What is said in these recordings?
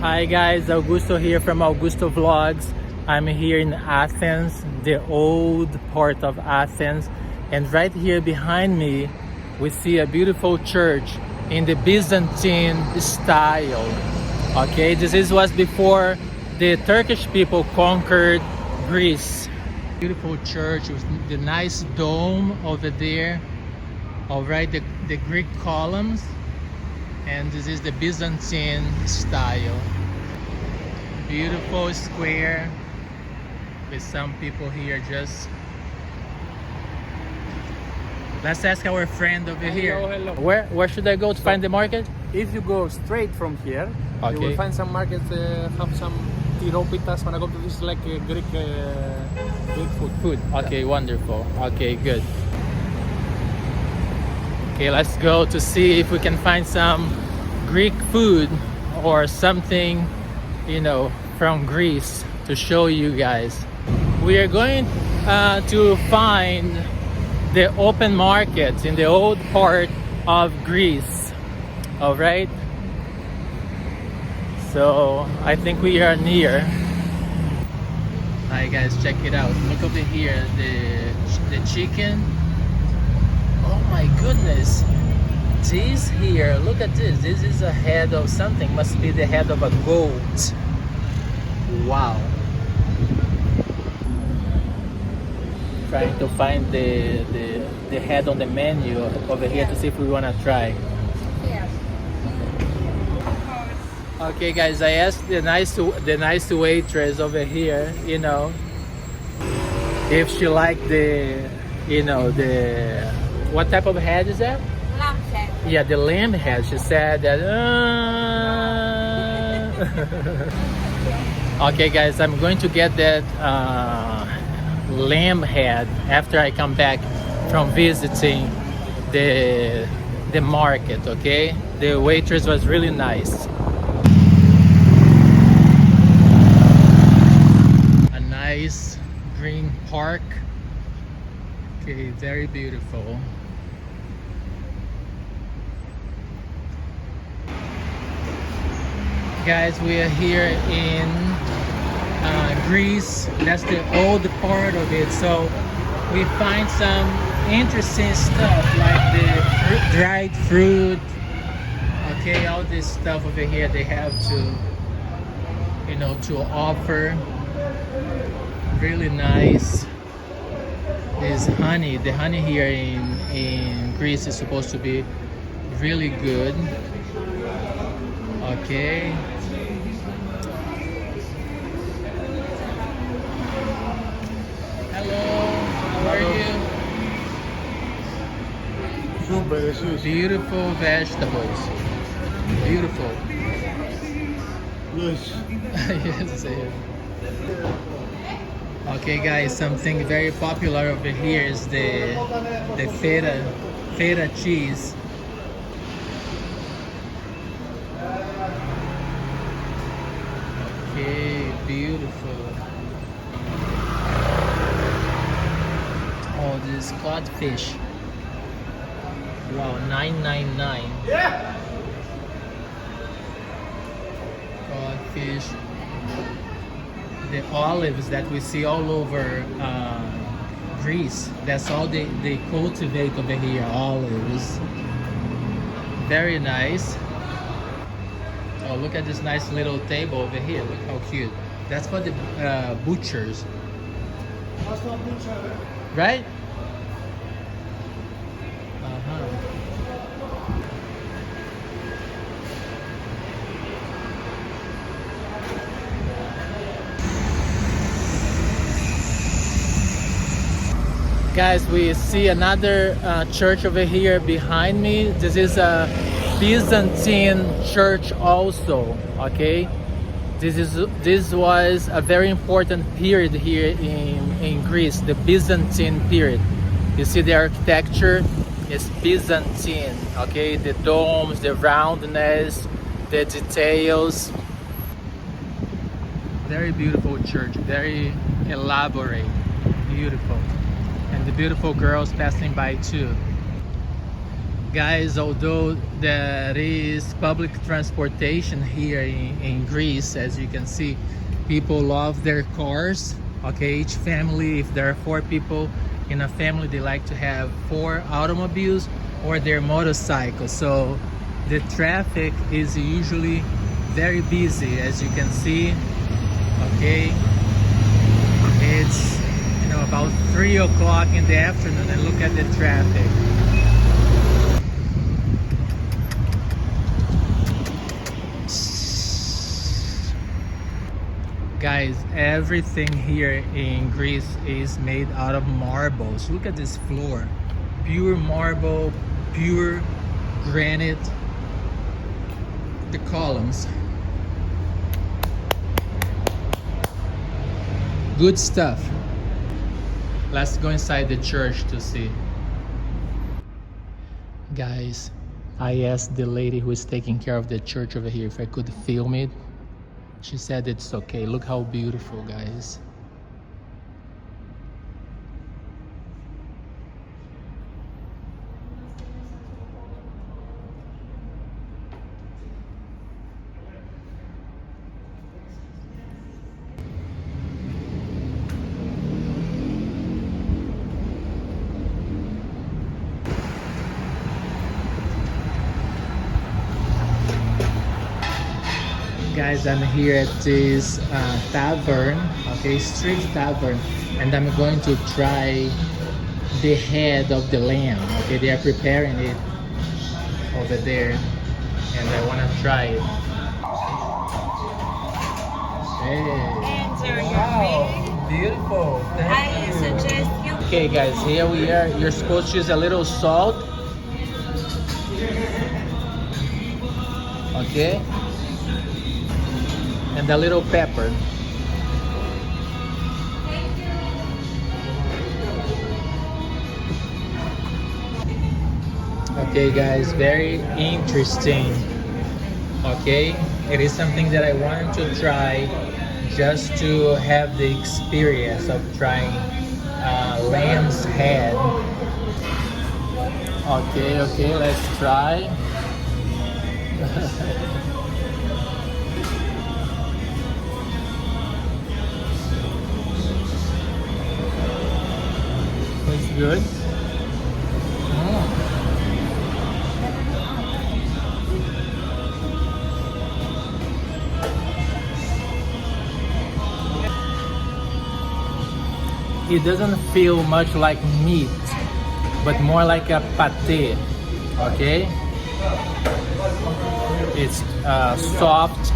Hi guys, Augusto here from Augusto Vlogs. I'm here in Athens, the old port of Athens. And right here behind me, we see a beautiful church in the Byzantine style. Okay, was before the Turkish people conquered Greece. Beautiful church with the nice dome over there. All right, the Greek columns. And this is the Byzantine style. Beautiful square with some people here just. Let's ask our friend over here. Hello. Where should I go to find the market? If you go straight from here, you will find some markets have some tiropitas. When I go to this like Greek food. Okay, wonderful. Okay, good. Okay, let's go to see if we can find some Greek food or something, from Greece to show you guys. We are going to find the open markets in the old part of Greece. All right. So I think we are near. Hi guys, check it out. Look over here, the chicken. Oh my goodness. This here, look at this. This is a head of something. Must be the head of a goat. Wow. Trying to find the head on the menu over here to see if we want to try. Yes. Okay guys, I asked the nice waitress over here, if she liked the what type of head is that? Lamb head. Yeah, the lamb head. She said that. Okay, guys, I'm going to get that lamb head after I come back from visiting the market. Okay, the waitress was really nice. A nice green park. Okay, very beautiful. Guys, we are here in Greece. That's the old part of it. So we find some interesting stuff like the dried fruit. Okay, all this stuff over here they have to offer. Really nice. Is honey. The honey here in Greece is supposed to be really good. Okay. Hello, how are you? Beautiful vegetables. Beautiful. Yes. Yes, yes. Okay guys, something very popular over here is the feta cheese. Okay, beautiful. Oh, this is codfish. Wow, $9.99. Yeah. Codfish. The olives that we see all over Greece. That's all they cultivate over here, olives. Very nice. Oh, look at this nice little table over here. Look how cute. That's for the butchers. Right? Guys, we see another church over here behind me. This is a Byzantine church also. Okay, this was a very important period here in Greece, the Byzantine period. You see the architecture is Byzantine. Okay, the domes, the roundness, the details. Very beautiful church, very elaborate, beautiful. And the beautiful girls passing by too. Guys, although there is public transportation here in Greece, as you can see, people love their cars. Okay, each family, if there are 4 people in a family, they like to have 4 automobiles or their motorcycles. So the traffic is usually very busy, as you can see. Okay, it's about 3 o'clock in the afternoon, and look at the traffic. Guys, everything here in Greece is made out of marbles. Look at this floor. Pure marble, pure granite. The columns. Good stuff. Let's go inside the church to see. Guys, I asked the lady who is taking care of the church over here if I could film it. She said it's okay. Look how beautiful, guys. Guys, I'm here at this tavern, okay, street tavern, and I'm going to try the head of the lamb. Okay, they are preparing it over there, and I want to try it. Hey, wow, beautiful. Thank you. Suggest you. Okay, guys, here we are. You're supposed to use a little salt. Okay. And a little pepper. Okay guys, very interesting. Okay, it is something that I wanted to try, just to have the experience of trying lamb's head. Okay, let's try. It's good. It doesn't feel much like meat, but more like a pate. Okay, it's soft.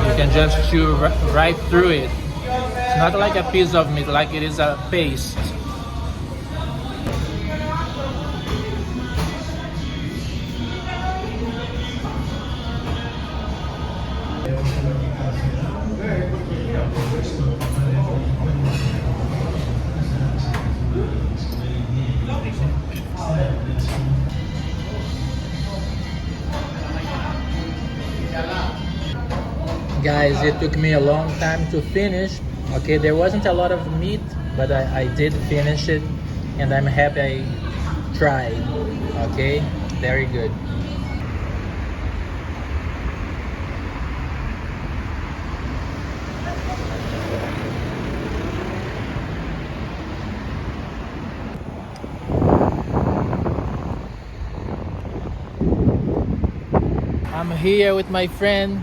You can just chew right through it. It's not like a piece of meat, like it is a paste. Guys, it took me a long time to finish. Okay, there wasn't a lot of meat, but I did finish it, and I'm happy I tried. Okay, very good. I'm here with my friend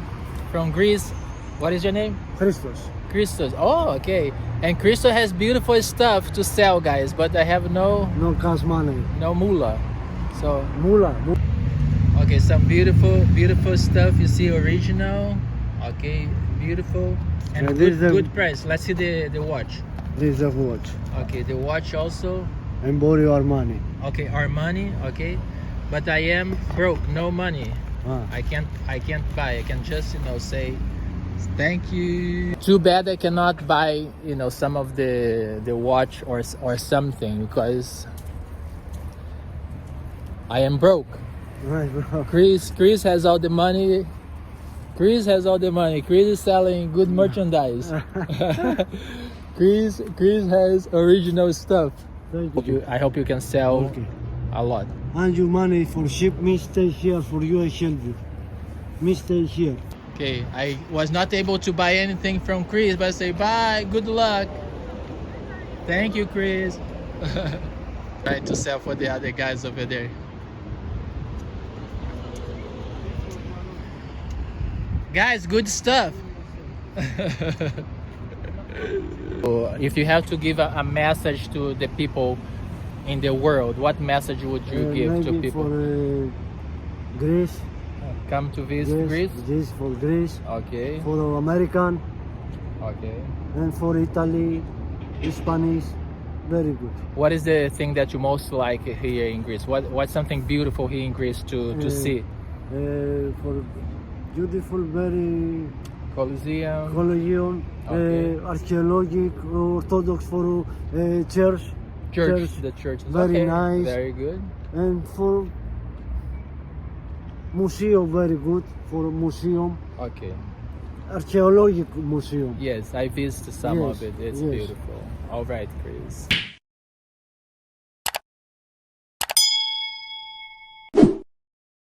from Greece. What is your name? Christos. Christos. Oh, okay. And Christos has beautiful stuff to sell, guys, but I have no cash money. moolah. So Mula. okay, some beautiful stuff. You see, original. Okay, beautiful and good price. Let's see the watch. This is a watch. Okay, the watch also. And borrow your money. Okay, Armani. Okay, but I am broke, no money. I can't buy. I can just say thank you. Too bad I cannot buy some of the watch or something, because I am broke. Right, bro. Chris has all the money. Chris is selling good merchandise. Chris has original stuff. Thank you. I hope you can sell Okay. a lot. And your money for ship me stay here for you. I help you. Me stay here. Okay, I was not able to buy anything from Chris, but I say bye, good luck. Thank you, Chris. Try to sell for the other guys over there. Guys, good stuff. So if you have to give a message to the people in the world, what message would you give to Maybe people? for Greece. Come to visit Greece? This for Greece. Okay, For American okay. and for Italy, Spanish. Very good. What is the thing that you most like here in Greece? What's something beautiful here in Greece to see? For beautiful, very Colosseum. Colosseum, Okay. archaeological, Orthodox for church. Church. The church is Very okay. nice. Very good. And for museum, very good for museum, Okay. archaeological museum. Yes, I visited some Yes, of it. It's yes. beautiful. All right, Chris.